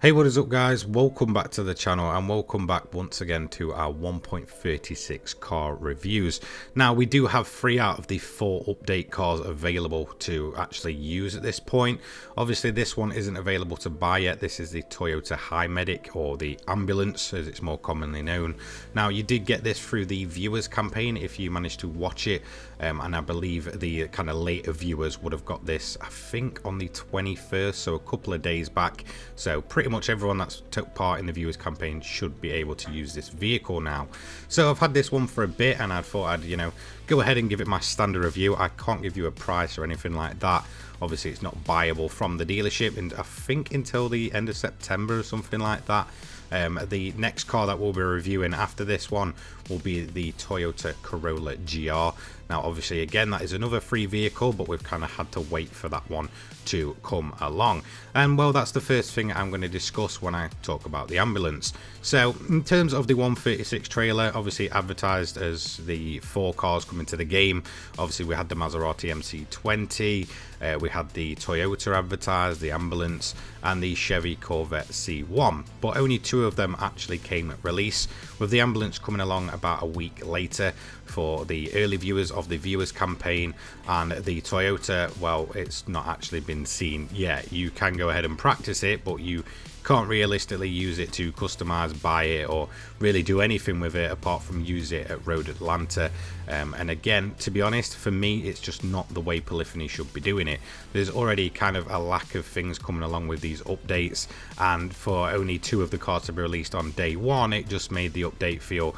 Hey, what is up guys? Welcome back to the channel and welcome back once again to our 1.36 car reviews. Now we do have 3 out of the 4 update cars available to actually use at this point. Obviously this one isn't available to buy yet. This is the Toyota HiMedic, or the ambulance as it's more commonly known. Now you did get this through the viewers campaign if you managed to watch it, and I believe the kind of later viewers would have got this I think on the 21st, so a couple of days back. So pretty much everyone that's took part in the viewers campaign should be able to use this vehicle now. So I've had this one for a bit and I thought I'd go ahead and give it my standard review. I can't give you a price or anything like that. Obviously it's not buyable from the dealership, and I think until the end of September or something like that. The next car that we'll be reviewing after this one will be the Toyota Corolla GR. Now obviously again that is another free vehicle, but we've kind of had to wait for that one to come along. And well, that's the first thing I'm going to discuss when I talk about the ambulance. So in terms of the 136 trailer, obviously advertised as the 4 cars coming to the game. Obviously we had the Maserati MC20, we had the Toyota advertised, the ambulance, and the Chevy Corvette C1, but only 2 of them actually came at release, with the ambulance coming along about a week later for the early viewers of the viewers campaign. And the Toyota, well, it's not actually been seen yet. You can go ahead and practice it, but you can't realistically use it to customize, buy it, or really do anything with it apart from use it at Road Atlanta. And again, to be honest, for me it's just not the way Polyphony should be doing it. There's already kind of a lack of things coming along with these updates, and for only 2 of the cars to be released on day 1, it just made the update feel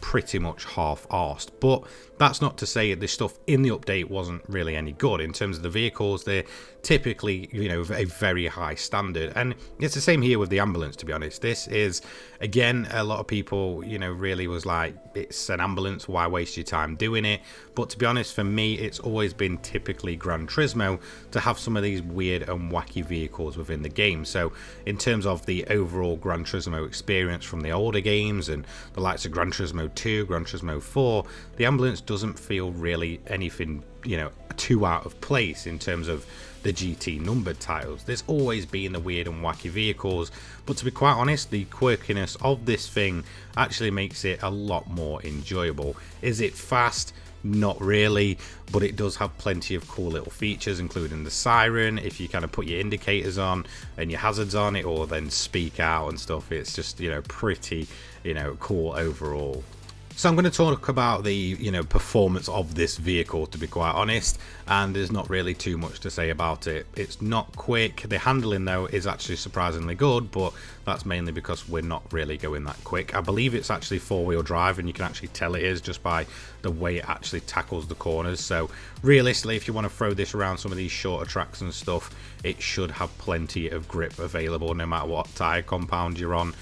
pretty much half-arsed. But that's not to say the stuff in the update wasn't really any good. In terms of the vehicles, they're typically a very high standard, and it's the same here with the ambulance. To be honest, this is again, a lot of people really was like, it's an ambulance, why waste your time doing it? But to be honest, for me it's always been typically Gran Turismo to have some of these weird and wacky vehicles within the game. So in terms of the overall Gran Turismo experience from the older games and the likes of Gran Turismo 2, Gran Turismo 4, the ambulance doesn't feel really anything too out of place in terms of the GT numbered titles. There's always been the weird and wacky vehicles, but to be quite honest, the quirkiness of this thing actually makes it a lot more enjoyable. Is it fast? Not really, but it does have plenty of cool little features, including the siren. If you kind of put your indicators on and your hazards on, it will then speak out and stuff. It's just pretty cool overall. So I'm going to talk about the performance of this vehicle, to be quite honest, and there's not really too much to say about it. It's not quick. The handling though is actually surprisingly good, but that's mainly because we're not really going that quick. I believe it's actually 4-wheel drive, and you can actually tell it is just by the way it actually tackles the corners. So realistically, if you want to throw this around some of these shorter tracks and stuff, it should have plenty of grip available no matter what tire compound you're on.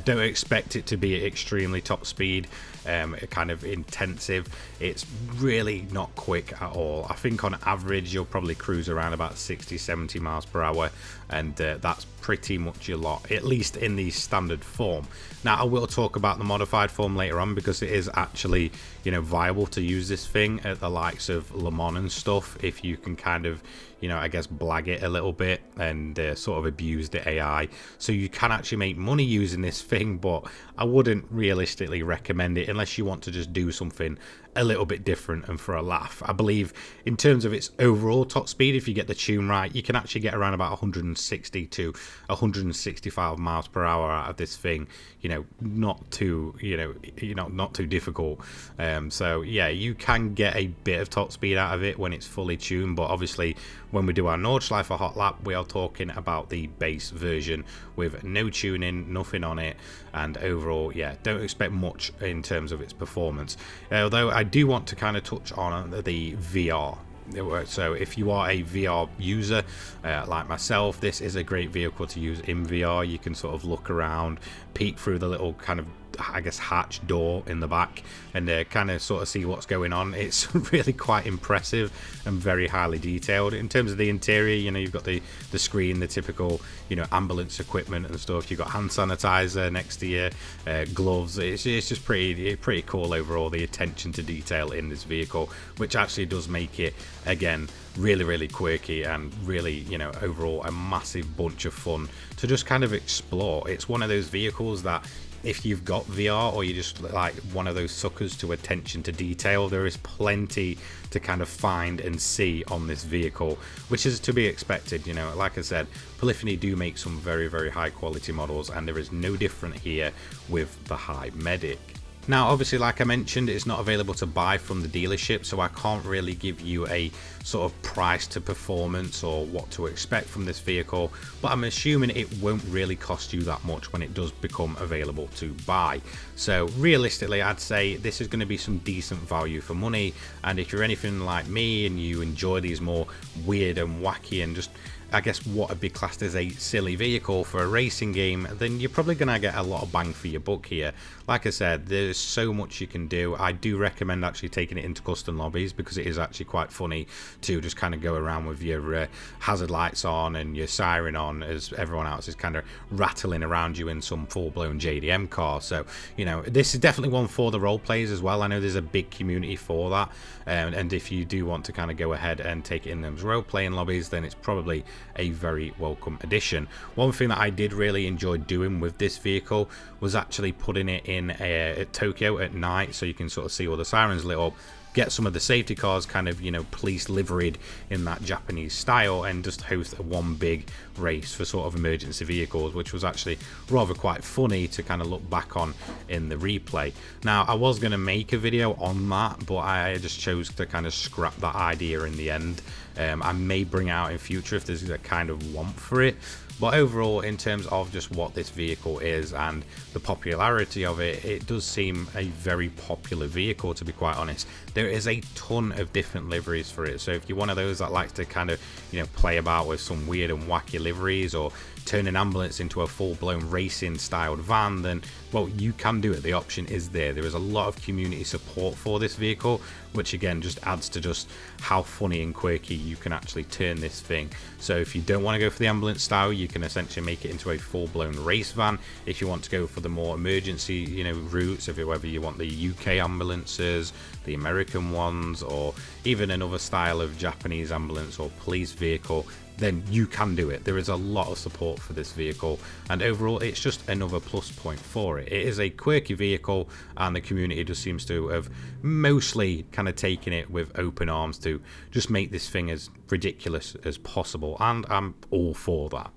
Don't expect it to be extremely top speed, kind of intensive. It's really not quick at all. I think on average you'll probably cruise around about 60-70 miles per hour, and that's pretty much your lot, at least in the standard form. Now I will talk about the modified form later on, because it is actually viable to use this thing at the likes of Le Mans and stuff, if you can kind of I guess blag it a little bit and sort of abuse the AI. So you can actually make money using this thing, but I wouldn't realistically recommend it unless you want to just do something a little bit different and for a laugh. I believe in terms of its overall top speed, if you get the tune right, you can actually get around about 160 to 165 miles per hour out of this thing. Not too not too difficult. So yeah, you can get a bit of top speed out of it when it's fully tuned, but obviously when we do our Nordschleifer hot lap, we are talking about the base version with no tuning, nothing on it, and overall, yeah, don't expect much in terms of its performance. Although I do want to kind of touch on the VR. So if you are a VR user like myself, this is a great vehicle to use in VR. You can sort of look around, peek through the little kind of, I guess, hatch door in the back, and kind of sort of see what's going on. It's really quite impressive and very highly detailed. In terms of the interior, you've got the screen, the typical ambulance equipment and stuff. You've got hand sanitizer next to you, gloves. It's just pretty cool overall, the attention to detail in this vehicle, which actually does make it again, really quirky and really, you know, overall a massive bunch of fun to just kind of explore. It's one of those vehicles that if you've got VR or you're just like one of those suckers to attention to detail, there is plenty to kind of find and see on this vehicle, which is to be expected. You know, like I said, Polyphony do make some very high quality models, and there is no different here with the HiMedic. Now, obviously, like I mentioned, it's not available to buy from the dealership, so I can't really give you a sort of price to performance or what to expect from this vehicle, but I'm assuming it won't really cost you that much when it does become available to buy. So realistically, I'd say this is going to be some decent value for money, and if you're anything like me and you enjoy these more weird and wacky and just, I guess, what would be classed as a silly vehicle for a racing game, then you're probably going to get a lot of bang for your buck here. Like I said, there's so much you can do. I do recommend actually taking it into custom lobbies because it is actually quite funny to just kind of go around with your hazard lights on and your siren on as everyone else is kind of rattling around you in some full-blown JDM car. So, you know, this is definitely one for the role players as well. I know there's a big community for that, and if you do want to kind of go ahead and take it in those role-playing lobbies, then it's probably a very welcome addition. One thing that I did really enjoy doing with this vehicle was actually putting it in at Tokyo at night, so you can sort of see all the sirens lit up, get some of the safety cars kind of, you know, police liveried in that Japanese style, and just host one big race for sort of emergency vehicles, which was actually rather quite funny to kind of look back on in the replay. Now, I was going to make a video on that, but I just chose to kind of scrap that idea in the end. I may bring it out in future if there's a kind of want for it. But overall, in terms of just what this vehicle is and the popularity of it, it does seem a very popular vehicle, to be quite honest. There is a ton of different liveries for it, so if you're one of those that likes to kind of, you know, play about with some weird and wacky liveries or turn an ambulance into a full-blown racing styled van, then, well, you can do it. The option is there. There is a lot of community support for this vehicle, which again just adds to just how funny and quirky you can actually turn this thing. So if you don't want to go for the ambulance style, you can essentially make it into a full-blown race van. If you want to go for the more emergency, you know, routes, whether you want the UK ambulances, the American ones, or even another style of Japanese ambulance or police vehicle, then you can do it. There is a lot of support for this vehicle, and overall it's just another plus point for it. It is a quirky vehicle, and the community just seems to have mostly kind of taken it with open arms to just make this thing as ridiculous as possible, and I'm all for that.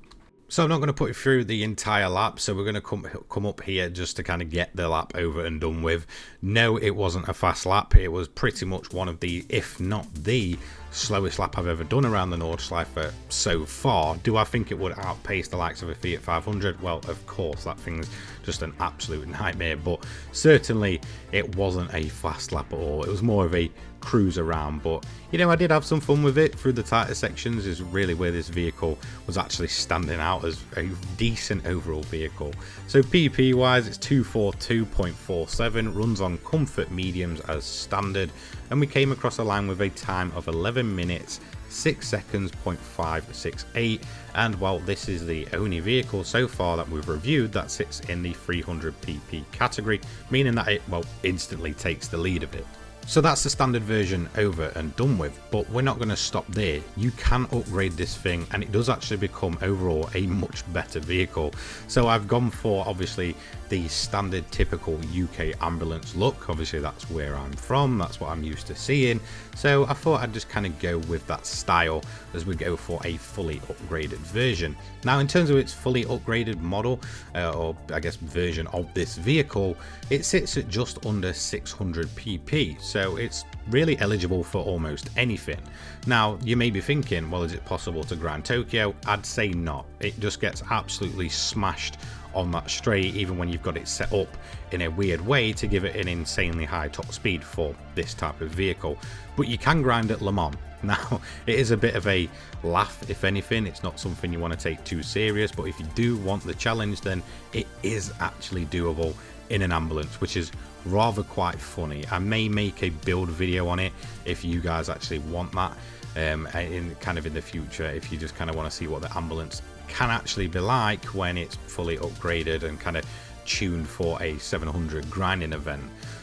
So I'm not going to put you through the entire lap, so we're going to come up here just to kind of get the lap over and done with. No, it wasn't a fast lap. It was pretty much one of the, if not the slowest lap I've ever done around the Nordschleife so far. Do I think it would outpace the likes of a Fiat 500? Well, of course, that thing's just an absolute nightmare, but certainly it wasn't a fast lap at all. It was more of a cruise around, but you know, I did have some fun with it. Through the tighter sections is really where this vehicle was actually standing out as a decent overall vehicle. So PP wise, it's 242.47, runs on comfort mediums as standard, and we came across a line with a time of 11 minutes 6 seconds 0.568, and while this is the only vehicle so far that we've reviewed that sits in the 300 pp category, meaning that it, well, instantly takes the lead of it. So that's the standard version over and done with, but we're not going to stop there. You can upgrade this thing, and it does actually become overall a much better vehicle. So I've gone for obviously the standard typical UK ambulance look. Obviously that's where I'm from, that's what I'm used to seeing, so I thought I'd just kind of go with that style as we go for a fully upgraded version. Now, in terms of its fully upgraded model, or I guess version of this vehicle, it sits at just under 600 pp, so it's really eligible for almost anything. Now, you may be thinking, well, is it possible to grind Tokyo? I'd say not. It just gets absolutely smashed on that straight, even when you've got it set up in a weird way to give it an insanely high top speed for this type of vehicle. But you can grind at Le Mans. Now, it is a bit of a laugh, if anything. It's not something you want to take too serious, but if you do want the challenge, then it is actually doable in an ambulance, which is rather quite funny. I may make a build video on it if you guys actually want that in the future, if you just kind of want to see what the ambulance can actually be like when it's fully upgraded and kind of tuned for a 700 grinding event.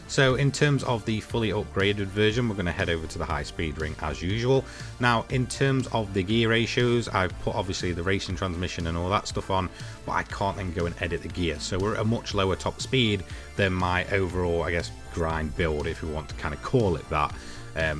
So in terms of the fully upgraded version, we're going to head over to the high speed ring as usual. Now in terms of the gear ratios, I've put obviously the racing transmission and all that stuff on, but I can't then go and edit the gear. So we're at a much lower top speed than my overall, I guess, grind build, if we want to kind of call it that.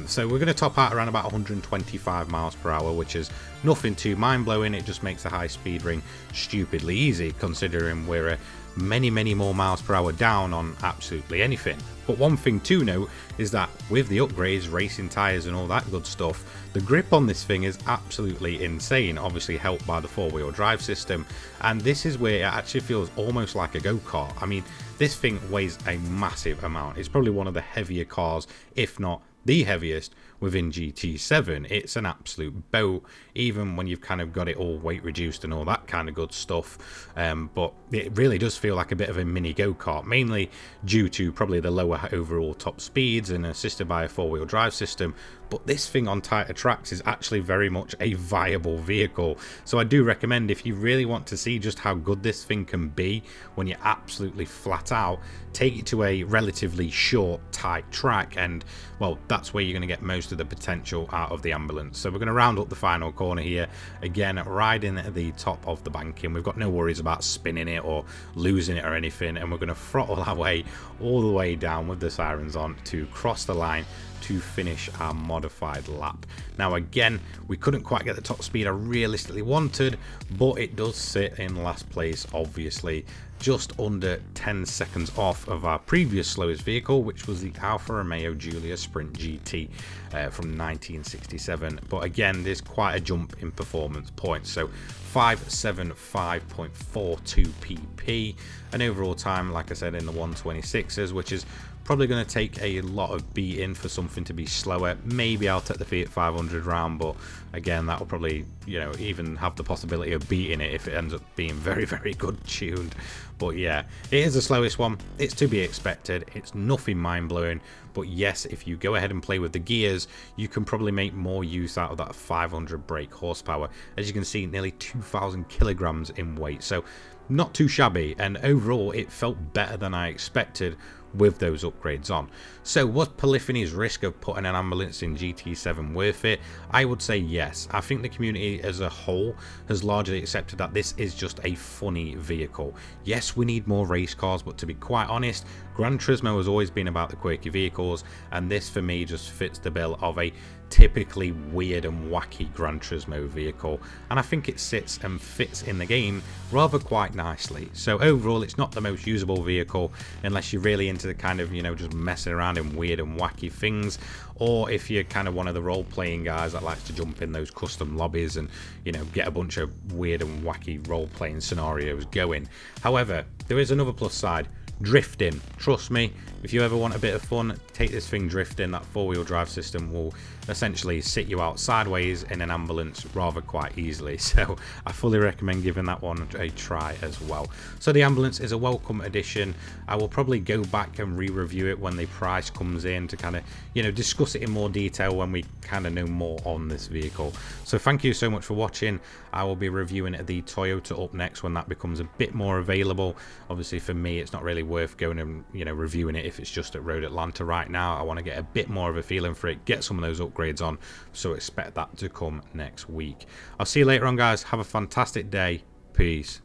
So we're going to top out around about 125 miles per hour, which is nothing too mind-blowing. It just makes the high speed ring stupidly easy, considering we're many more miles per hour down on absolutely anything. But one thing to note is that with the upgrades, racing tires and all that good stuff, the grip on this thing is absolutely insane, obviously helped by the four-wheel drive system, and this is where it actually feels almost like a go-kart. I mean, this thing weighs a massive amount. It's probably one of the heavier cars, if not the heaviest within GT7. It's an absolute boat, even when you've kind of got it all weight reduced and all that kind of good stuff. But it really does feel like a bit of a mini go-kart, mainly due to probably the lower overall top speeds and assisted by a four-wheel drive system. But this thing on tighter tracks is actually very much a viable vehicle. So I do recommend, if you really want to see just how good this thing can be when you're absolutely flat out, take it to a relatively short, tight track, and well, that's where you're going to get most of the potential out of the ambulance. So we're going to round up the final corner here, again riding at the top of the banking. We've got no worries about spinning it or losing it or anything, and we're going to throttle our way all the way down with the sirens on to cross the line to finish our modified lap. Now again, we couldn't quite get the top speed I realistically wanted, but it does sit in last place, obviously just under 10 seconds off of our previous slowest vehicle, which was the Alfa Romeo Giulia Sprint GT from 1967. But again, there's quite a jump in performance points, so 575.42 pp, an overall time, like I said, in the 126s, which is probably going to take a lot of beating for something to be slower. Maybe I'll take the Fiat 500 round, but again, that will probably, you know, even have the possibility of beating it if it ends up being very good tuned. But yeah, it is the slowest one. It's to be expected. It's nothing mind-blowing, but yes, if you go ahead and play with the gears, you can probably make more use out of that 500 brake horsepower. As you can see, nearly 2,000 kilograms in weight, so not too shabby, and overall it felt better than I expected with those upgrades on. So was Polyphony's risk of putting an ambulance in GT7 worth it? I would say yes. I think the community as a whole has largely accepted that this is just a funny vehicle. Yes, we need more race cars, but to be quite honest, Gran Turismo has always been about the quirky vehicles, and this for me just fits the bill of a typically weird and wacky Gran Turismo vehicle, and I think it sits and fits in the game rather quite nicely. So overall, it's not the most usable vehicle unless you're really into the kind of, you know, just messing around in weird and wacky things, or if you're kind of one of the role-playing guys that likes to jump in those custom lobbies and, you know, get a bunch of weird and wacky role-playing scenarios going. However, there is another plus side. Drifting. Trust me, if you ever want a bit of fun, take this thing drifting. That four-wheel drive system will essentially sit you out sideways in an ambulance rather quite easily, so I fully recommend giving that one a try as well. So the ambulance is a welcome addition. I will probably go back and re-review it when the price comes in to kind of, you know, discuss it in more detail when we kind of know more on this vehicle. So thank you so much for watching. I will be reviewing the Toyota up next when that becomes a bit more available. Obviously for me, it's not really worth going and, you know, reviewing it if it's just at Road Atlanta right now. I want to get a bit more of a feeling for it, get some of those upgrades on, so expect that to come next week. I'll see you later on, guys. Have a fantastic day. Peace.